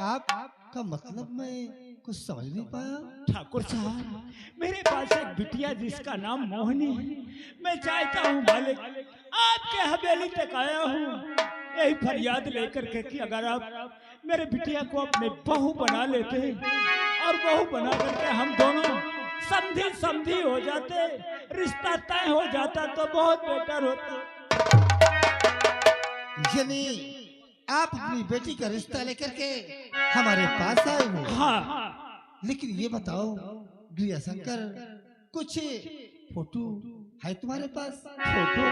आपका मतलब मैं कुछ समझ नहीं पाया। ठाकुर साहब, मेरे पास एक बिटिया जिसका नाम मोहिनी है। मैं चाहता हूँ मालिक, आपके हवेली तक आया हूँ यही फरियाद लेकर के कि अगर आप मेरे बिटिया को अपने बहू बना लेते और बहू बना करके हम दोनों समझी समझी हो जाते, रिश्ता तय हो जाता तो बहुत बेटर होता। यानी आप अपनी बेटी का रिश्ता लेकर के हमारे पास आए हो। हाँ, लेकिन ये बताओ गृह शंकर, कुछ फोटो है तुम्हारे पास? फोटो?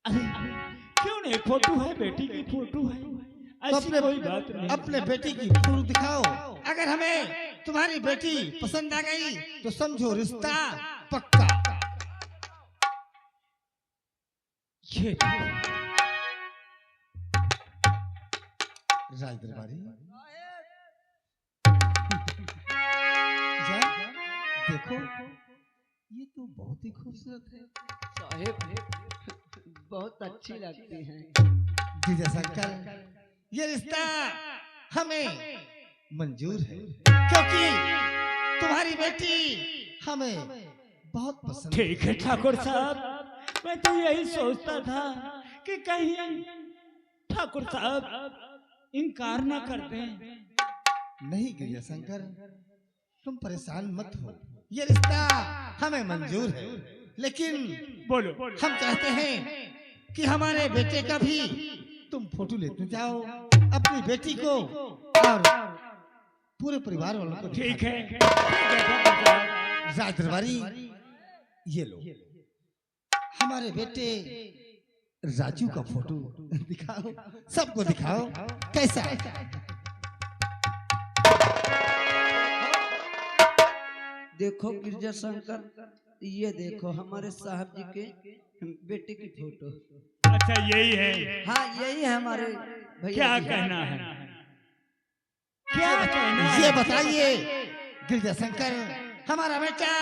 अरे क्यों नहीं, फोटो है, बेटी की फोटो है, तो ऐसी कोई बात नहीं। अपने बेटी की फोटो दिखाओ। अगर हमें तुम्हारी बेटी पसंद आ गई तो समझो रिश्ता पक्का। ये राज दरबारी जा, देखो ये तो बहुत ही खूबसूरत है। साहेब बहुत अच्छी लगती हैं। विजय शंकर, ये रिश्ता हमें मंजूर है क्योंकि तुम्हारी बेटी हमें बहुत पसंद है। ठीक है ठाकुर साहब, मैं तो यही सोचता था कि कहीं ठाकुर साहब इनकार ना कर दें। नहीं गिरिजा शंकर, तुम परेशान मत हो, ये रिश्ता हमें मंजूर है। लेकिन बोलो। हम चाहते हैं कि हमारे बेटे का भी तुम फोटो लेते जाओ अपनी बेटी को और पूरे परिवार वालों को। ठीक है, ठाकुर साहब। राज दरबारी, ये लो हमारे बेटे राजू का फोटो दिखाओ, सबको दिखाओ कैसा है। देखो गिरजा शंकर, ये देखो हमारे साहब जी के बेटे की फोटो। अच्छा यही है? हाँ यही है हमारे भैया। क्या जी। कहना है, क्या कहना है? ये बताइए गिरजा शंकर, हमारा बेटा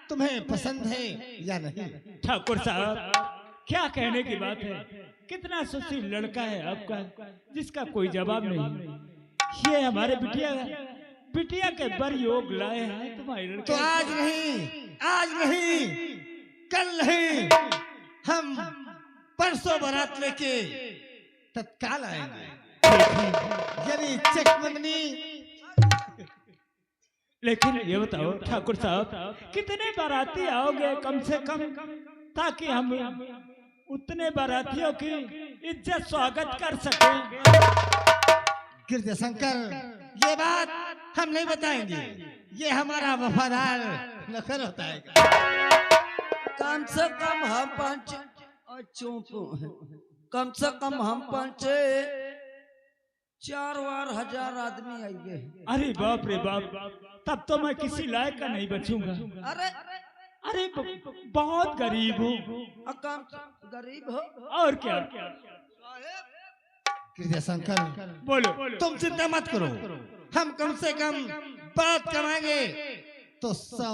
तुम्हें पसंद है या नहीं? ठाकुर साहब, क्या कहने की बात है, कितना सुशील लड़का है आपका जिसका कोई जवाब नहीं। ये हमारे बिटिया के बर योग लाए हैं तुम्हारे लड़के। तो आज नहीं, कल नहीं, हम परसों बारात लेके तत्काल आएंगे। यानी चेक मंगनी। लेकिन ये बताओ ठाकुर साहब, कितने बाराती आओगे कम से कम, ताकि हम उतने बारातियों की इज्जत स्वागत कर सकें। गिरजा शंकर, ये बात हम नहीं बताएंगे, ये हमारा वफादार नौकर होता है। कम से कम हम पांच, कम से कम हम पांच 4,000 आदमी आएंगे। अरे बाप रे बाप, तब तो मैं किसी लायक का नहीं बचूंगा। अरे अरे बहुत गरीब हूँ। कम गरीब हो और क्या? गिरजा शंकर, बोलो। तुम चिंता मत करो, हम कम से कम बात कमाएंगे तो 100,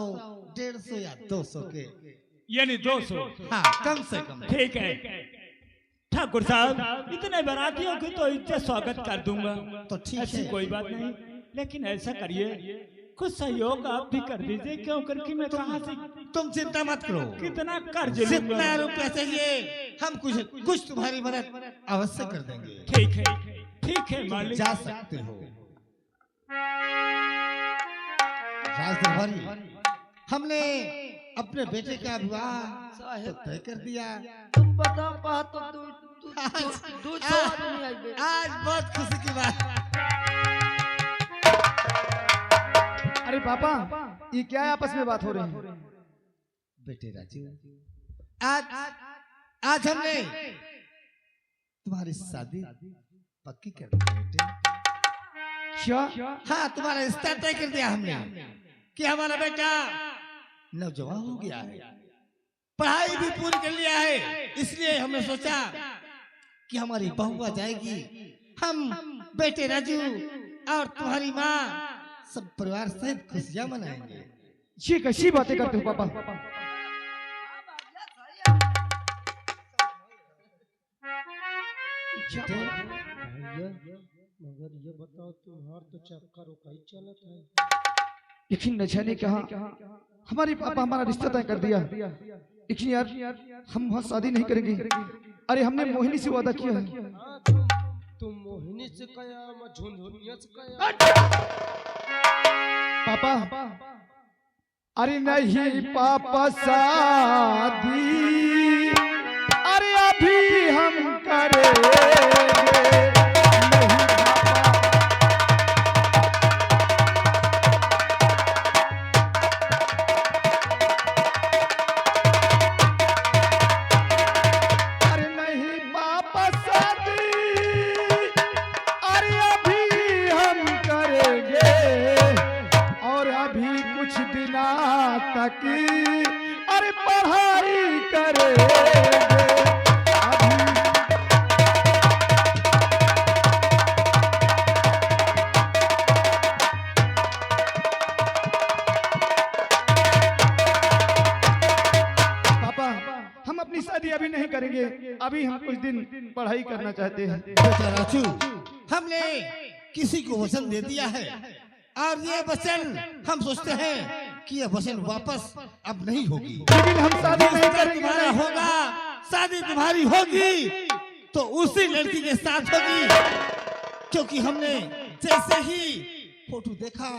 150 या 200 के, यानी 200? हाँ कम से कम। ठीक है ठाकुर साहब, इतने बारातियों की तो इज्जत स्वागत कर दूंगा, तो ठीक ऐसी है। कोई बात नहीं। लेकिन ऐसा करिए, कुछ सहयोग आप भी कर दीजिए, क्यों करके मैं कहाँ से, तुम चिंता मत करो, कितना कर्ज जितना लूंगा। रुपया चाहिए हम कुछ तुम्हारी मदद अवश्य कर देंगे। ठीक है तुम मालिक। जा सकते हो। राज दरबारी, हमने अपने बेटे का विवाह तो तय कर दिया। तुम बता पा तो 200 आदमी आएंगे। आज बहुत खुशी की बात। अरे पापा, ये क्या है, आपस में बात हो रही है? बेटे राजू, आज हमने तुम्हारी शादी पक्की कर दी बेटे। क्या? हाँ, तुम्हारा रिश्ता तय कर दिया हमने कि हमारा बेटा नौजवान हो गया है, पढ़ाई भी पूरी कर लिया है, इसलिए हमने सोचा कि हमारी बहू आ जाएगी, हम बेटे राजू और तुम्हारी माँ सब परिवार सहित खुशियां मनाएंगे। ये कैसी बातें करते हो पापा? मगर ये बताओ तुम्हार तो चक्कर कहीं चलत है। लेकिन नशा ने कहा हमारे पापा हमारा रिश्ता तय कर दिया, लेकिन यार हम वहाँ शादी नहीं करेंगे। अरे हमने मोहिनी से वादा किया है। हाँ, तुम मोहिनी से कया मैं झुनझुनिया से कया। पापा अरे नहीं पापा शादी अरे अभी हम करेंगे। अरे पढ़ाई करेंगे पापा हम अपनी शादी अभी नहीं करेंगे, अभी हम कुछ दिन पढ़ाई करना चाहते हैं। बेटा राजू, हमने किसी को वचन दे दिया है और ये वचन हम सोचते हैं कि ये वचन वापस अब नहीं होगी। लेकिन हम शादी नहीं करेंगे। तुम्हारा होगा, शादी तुम्हारी होगी तो उसी लड़की के साथ होगी, क्योंकि हमने जैसे ही फोटो देखा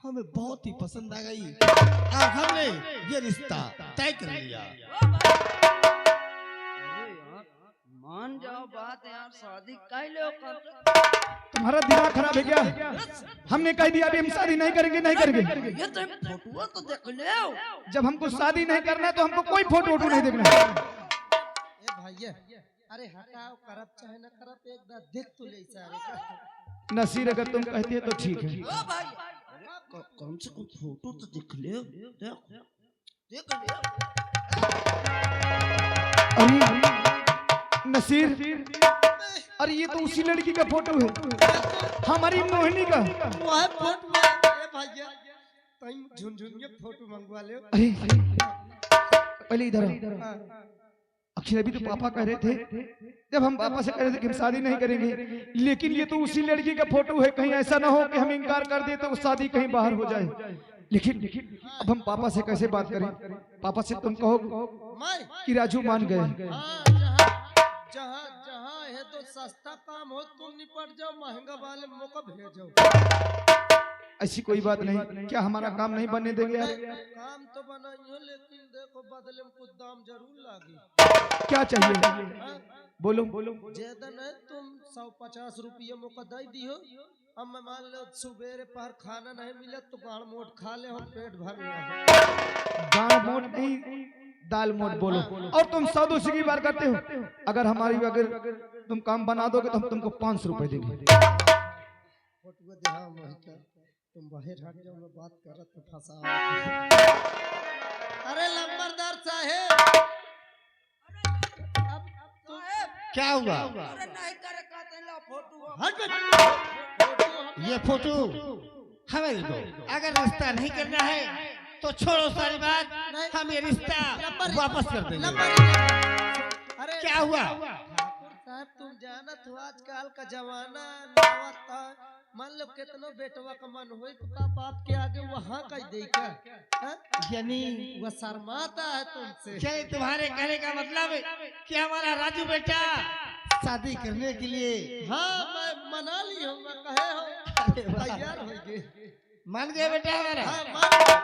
हमें बहुत ही पसंद आ गई और हमने ये रिश्ता तय कर लिया। मान जाओ बात यार, शादी काहे लो कर। तुम्हारा दिमाग खराब है क्या? हमने कह दिया अभी हम शादी नहीं करेंगे, नहीं करेंगे। ये तो फोटो तो देख ले। जब हमको शादी नहीं करना है तो हमको कोई फोटो वोटो नहीं देखना है। ए भैया, अरे हटाओ, करब चाहे ना करब, एक बार देख तो ले सारे। नसीर अगर तुम कहती है तो ठीक है। ओ भाई, कम से कम फोटो तो देख ले, देख ले। अरे नसीर, अरे ये तो उसी लड़की का फोटो है, हमारी मोहिनी का। वो है फोटो है। ए भैया, तुम झुनझुनिया फोटो मंगवा ले। अरे पहले इधर आओ। अखिल अभी तो पापा कह रहे थे, जब हम पापा से कह रहे थे कि हम शादी नहीं करेंगे, लेकिन ये तो उसी लड़की का फोटो है। कहीं ऐसा ना हो कि हम इनकार कर दे तो शादी कहीं बाहर हो जाए। लेकिन अब हम पापा से कैसे बात करें? पापा से तुम कहो कि राजू मान गए। जहाँ जहाँ है तो सस्ता काम हो तुम निपट जाओ, महंगा वाले मौका भेजो। ऐसी कोई बात नहीं, क्या हमारा काम नहीं बनने देंगे आप? काम तो बनाइयो, लेकिन देखो बदले में कुछ दाम जरूर लागी। क्या चाहिए बोलो। ज्यादा नहीं, तुम 150 रुपये मौका दे दियो। अब मैं मान लो सुबेरे पर खाना नहीं मिला तो गाड़ मोट खा ले, हम पेट भर लिया। गाँव मोट नहीं, दाल मोट बोलो। और तुम 100-200 की बार करते हो। अगर हमारी अगर तुम काम बना दोगे तो हम तुमको 500 रुपए देंगे। तुम बाहर हट जाओ, मैं बात कर रहा तो फंसा। अरे लंबरदार साहेब, क्या हुआ? अरे नहीं करे कहते लो फोटो। हट ये फोटो हमें दे दो। अगर रिश्ता नहीं करना है तो छोड़ो सारी बात, हम ये रिश्ता वापस कर देंगे। अरे क्या हुआ? ठाकुर साहब, तुम जानत हो आजकल का जमाना नवाता। मान लो कितनो बेटवा का मन हो तो का बाप के आगे वहाँ का देखा, यानी वह शर्माता है तुमसे। क्या तुम्हारे कहने का मतलब है कि हमारा राजू बेटा शादी करने के लिए? हाँ, मैं मना ली हूँ, मैं कहे हो तैयार हो गए। मान गया बेटा हमारा? हाँ, मान गया।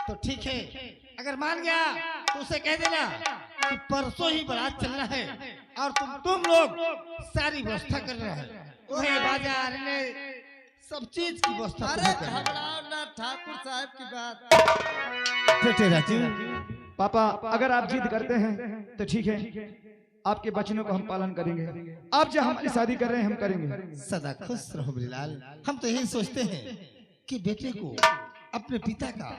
तो ठीक है, अगर मान गया तो उसे कह देना कि परसों ही बारात चलना है और तुम लोग सारी व्यवस्था कर रहे हैं। तुम्हें बाजार में सब चीज की व्यवस्था। अरे घबराओ ना ठाकुर साहब की बात। बेटे राजू, पापा अगर आप जिद करते हैं तो ठीक है, आपके वचनों का हम पालन करेंगे। आप जो हमारी शादी कर रहे हैं हम करेंगे। सदा खुश रहो बिलाल। हम तो यही सोचते हैं कि बेटे को अपने पिता का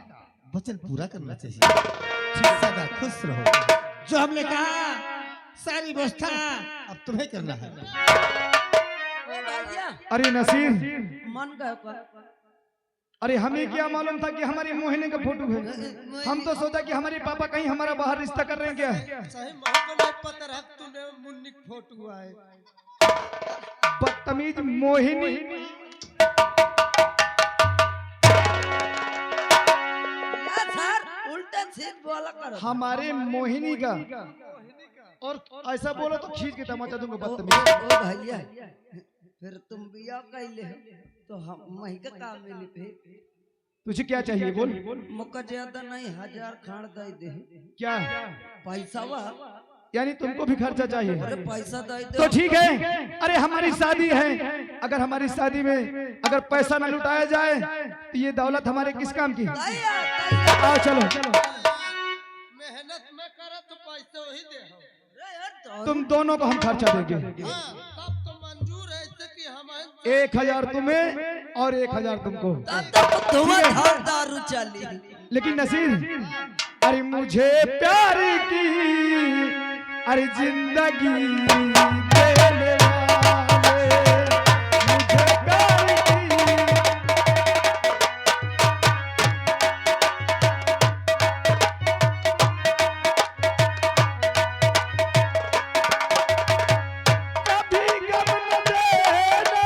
वचन पूरा करना चाहिए। सदा खुश रहो। जो हमने कहा सारी व्यवस्था अब तुम्हें करना है। अरे नसीर, मन गए। अरे हमें क्या मालूम था कि हमारी मोहिनी का फोटो है। हम तो सोचा कि हमारे पापा कहीं हमारा बाहर रिश्ता कर रहे हैं क्या। सही हमको नहीं पता रहा तूने मुन्नी फोटो आए। बदतमीज मोहिनी। या सर उल्टा सीध बोला करो। हमारे मोहिनी का, और ऐसा बोलो तो खींच के तमाचा दूंगा ओ बदतमीज। भैया फिर तुम बिया कैले हो तो हम मही का काम मिली फिर। तुझे क्या चाहिए बोल। मुका ज्यादा नहीं 1000 खान दे दे। क्या पैसा वा यानी तुमको भी खर्चा चाहिए? अरे पैसा दे दे तो ठीक है, अरे हमारी शादी है, अगर हमारी शादी में अगर पैसा न लुटाया जाए तो ये दौलत हमारे किस काम की? आओ चलो, मेहनत में करे तो पैसे वही दे हो। तुम दोनों को हम खर्चा देंगे। हाँ, तब तो मंजूर है इससे कि हम 1000 तुम्हें और 1000 तुमको। तुम्हें दारू चली। लेकिन नसीर, अरे मुझे प्यार की अरे जिंदगी देने वाले, मुझे प्यार की। कभी गम न देना,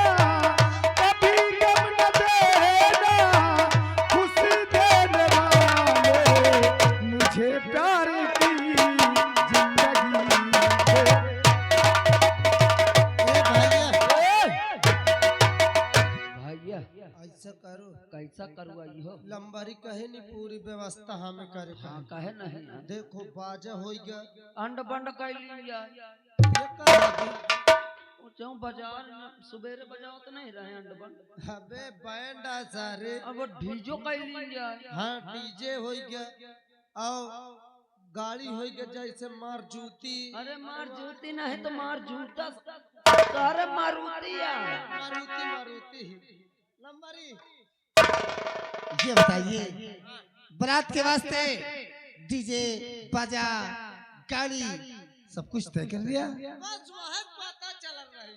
कभी गम न देना, खुशी देने वाले, मुझे प्यार की जिंदगी दे। भैया ऐसा करो, कैसा करवाई हो? लंबारी कहे नहीं पूरी व्यवस्था हमें करे हाँ का। कहे नहीं देखो बाजा हो गया, अंड बंड कैल लिया। ये कर चौ बाजार में सुबेरे बजाओ तो नहीं रहे अंड बंड। अबे बैंड आ सारे। अब वो डीजो कैल लिया। हाँ डीजे हो गया और गाड़ी हो गया जैसे मार जूती। अरे मार जूती नहीं तो मार जूता। अरे मारुतिया मारुति मारुति लंबारी। ये बताइए, बारात के वास्ते डीजे बाजा गाड़ी सब कुछ तय कर लिया? बस वह पता चल रही।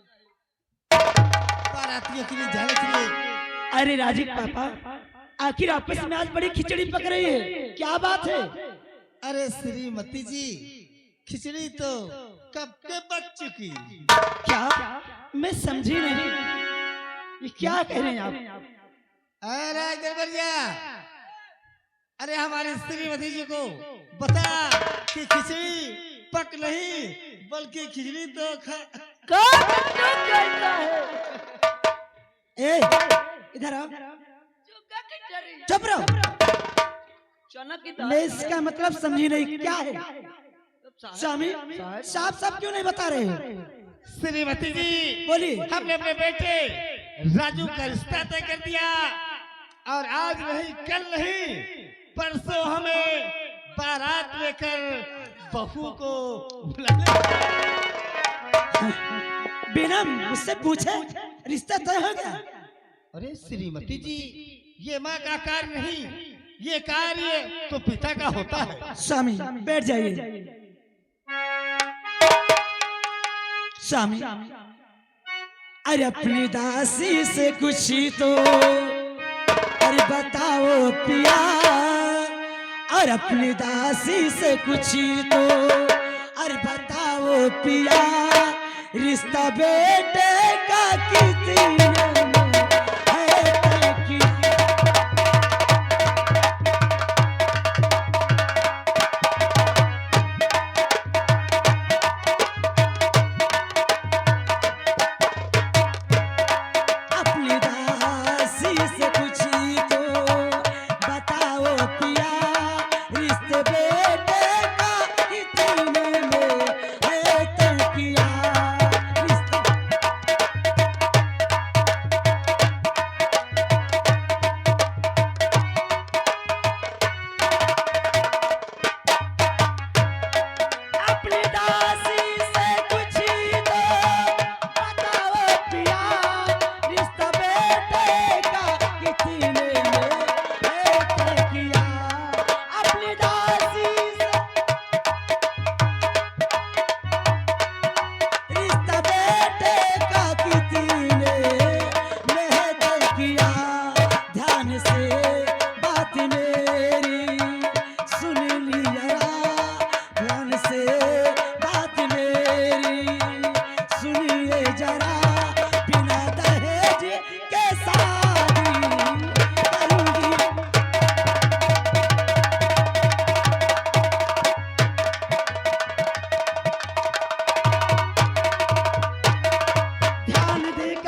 बारातियों के लिए जाने के लिए। अरे राजीव पापा, आखिर आपस में आज बड़ी खिचड़ी पक रही है, क्या बात है? अरे श्रीमती जी, खिचड़ी तो कब के पक चुकी। क्या? मैं समझी नहीं, ये क्या कह रहे हैं आप? अरे दरबारिया, अरे हमारे श्रीमती जी को बता कि खिचड़ी पक नहीं बल्कि खिचड़ी तो ए, इधर आओ, चुप रहो। चना की मैं इसका मतलब समझी नहीं, क्या है? स्वामी साफ साफ क्यों नहीं बता रहे? श्रीमती जी बोलिए। हमने अपने बेटे राजू का रिश्ता तय कर दिया और आज नहीं कल नहीं परसों हमें बारात लेकर बहू को बुलाना। बिना मुझसे पूछे रिश्ता तय हो गया? अरे श्रीमती जी, ये माँ का कार्य नहीं, ये कार्य तो पिता का होता है। स्वामी बैठ जाइए। स्वामी, अरे अपनी दासी से कुछ तो अरे बताओ पिया, और अपनी दासी से कुछ तो अरे बताओ पिया, रिश्ता बेटे का कितने में है तय किया? अपनी दासी से कुछ तो बताओ पिया, रिश्ते बेटे का इतने में है तय किया। रिश्ता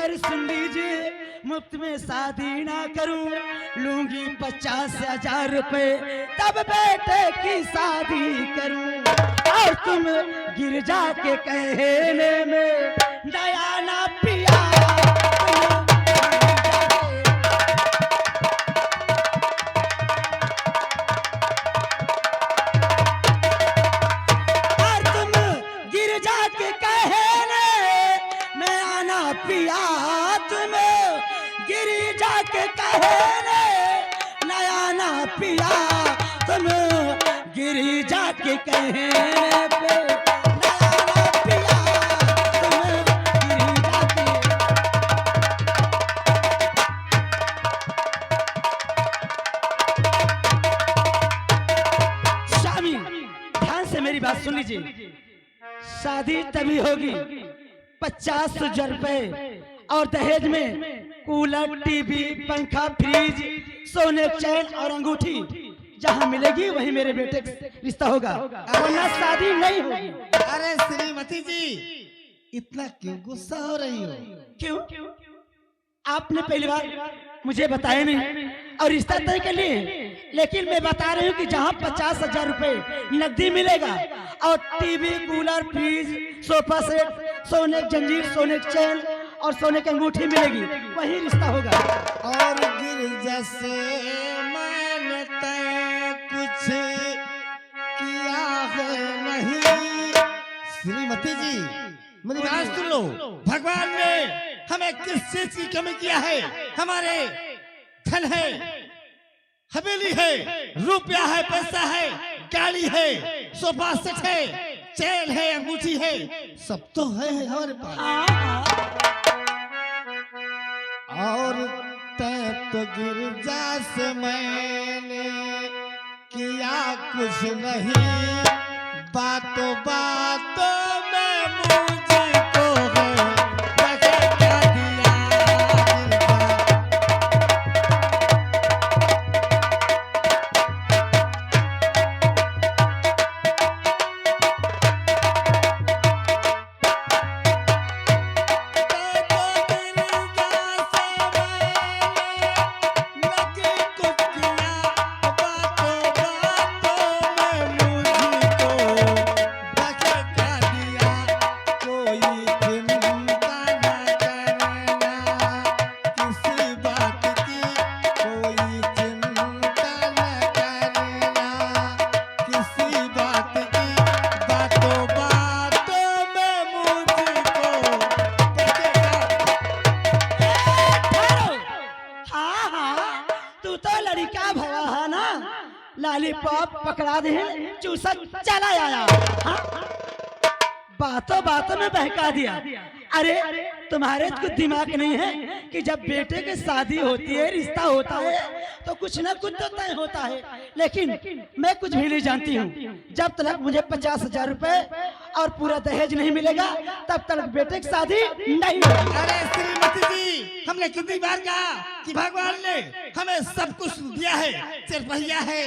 अरे सुन लीजिए, मुफ्त में शादी ना करूं, लूंगी 50,000 रुपए, तब बेटे की शादी करूं। और तुम गिरजा के कहने में दया ना पिया, और तुम गिरजा के कहने में आना पिया, तुम गिरजा के कहने नया ना पिया, तुम गिरजा के कहने पे नया ना पिया, तुम गिरजा के। स्वामी ध्यान से मेरी बात सुन लीजिए, शादी तभी होगी 50,000 रुपए और दहेज में कूलर, टीवी, पंखा, फ्रिज, सोने चैन और अंगूठी जहाँ मिलेगी वही मेरे बेटे का रिश्ता होगा, वरना शादी नहीं होगी। अरे श्रीमती जी, इतना क्यों गुस्सा हो रही हो? क्यों? आपने पहली बार मुझे बताया नहीं और रिश्ता तय कर लिए, लेकिन मैं बता रही हूँ कि जहाँ 50,000 रुपए नकदी मिलेगा और TV, cooler, fridge, sofa set, सोने की जंजीर, सोने की चैन और सोने की अंगूठी मिलेगी, वही रिश्ता होगा। और गिरजा से मैंने तय कुछ किया है नहीं। श्रीमती जी, मेरी बात सुन लो। भगवान ने हमें किस चीज की कमी किया है? हमारे धन है, हवेली है, रुपया है, पैसा है, गाड़ी है, सोफा सेट है, चैन है, अंगूठी है, सब तो है हमारे पास। और तय तो गिरजा से मैंने किया कुछ नहीं, बातों बातों में मुझको है क्या दिया लॉलीपॉप पकड़ा दे, चूसा चला आया। हाँ? बातों बातों में बहका दिया। अरे तुम्हारे कुछ दिमाग नहीं है कि जब बेटे की शादी होती है, रिश्ता होता है, तो कुछ ना कुछ तो तय होता है। लेकिन मैं कुछ भी नहीं जानती हूँ। जब तक मुझे 50,000 रुपए और पूरा दहेज नहीं मिलेगा, तब तक बेटे की शादी नहीं होगी। अरे श्रीमती जी, हमने कितनी बार कहा कि भगवान ने हमें सब कुछ दिया है। 4 पहिया है,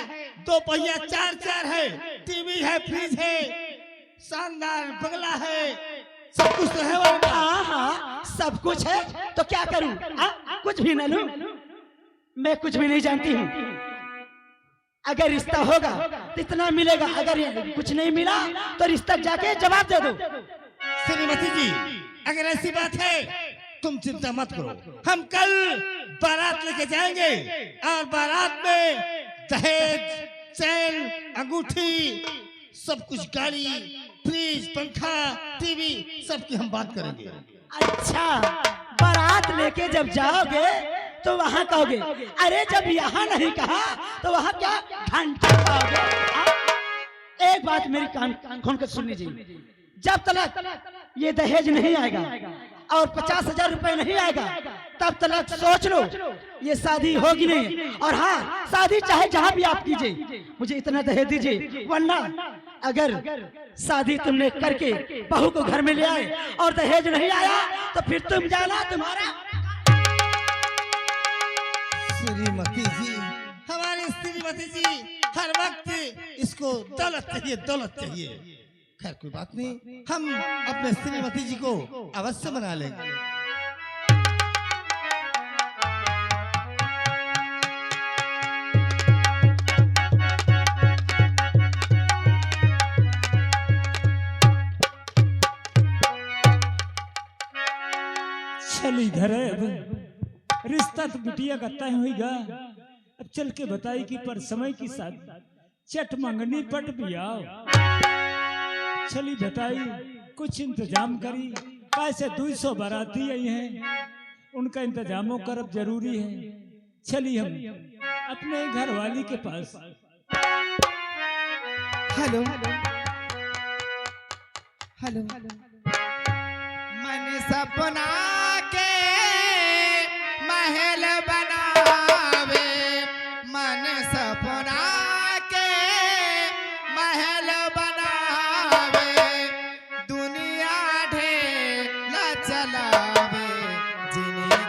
2 पहिया, 4 है, टीवी है, फ्रिज है, शानदार बंगला है, सब कुछ तो है। हाँ हाँ, सब कुछ है, तो क्या करूं? कुछ भी न लूं? मैं कुछ भी नहीं जानती हूँ। अगर रिश्ता होगा तो इतना मिलेगा, अगर कुछ नहीं मिला तो रिश्ता जाके जवाब दे दो। श्रीमती जी, अगर ऐसी बात है, तुम चिंता मत करो। हम कल बारात लेके जाएंगे और बारात में दहेज, चैन, अंगूठी, सब कुछ, गाड़ी, फ्रिज, पंखा, टीवी, सबकी हम बात करेंगे। अच्छा, बारात लेके जब जाओगे तो वहाँ कहोगे, अरे जब यहाँ नहीं कहा तो वहाँ क्या घंटा पाओगे? एक बात मेरी कान खोल कर सुन लीजिए। जब तक ये दहेज नहीं आएगा और 50,000 रुपए नहीं आएगा, तब तक सोच लो ये शादी होगी नहीं। और हाँ, शादी चाहे जहाँ भी आप कीजिए, मुझे इतना दहेज दीजिए, वरना अगर शादी तुमने करके बहू को घर में ले आए और दहेज नहीं आया तो फिर तुम जाना, तुम्हारा। श्रीमती जी, हमारी श्रीमती जी हर वक्त इसको दौलत चाहिए, दौलत चाहिए। खैर कोई बात नहीं, हम अपने श्रीमती जी को अवश्य मना लेंगे। रिश्ता तो बिटिया का तय होगा। अब चल के बताई कि पर समय की साथ चट मंगनी पट भी आओ। चली बताई कुछ इंतजाम करी, कैसे 200 बाराती आई हैं, उनका इंतजामों करब जरूरी है। चली हम अपने घर वाली के पास। हेलो हेलो मन सपना के महल बनावे, मन सपना के महल बनावे, दुनिया ढेला चलावे, जिन्हें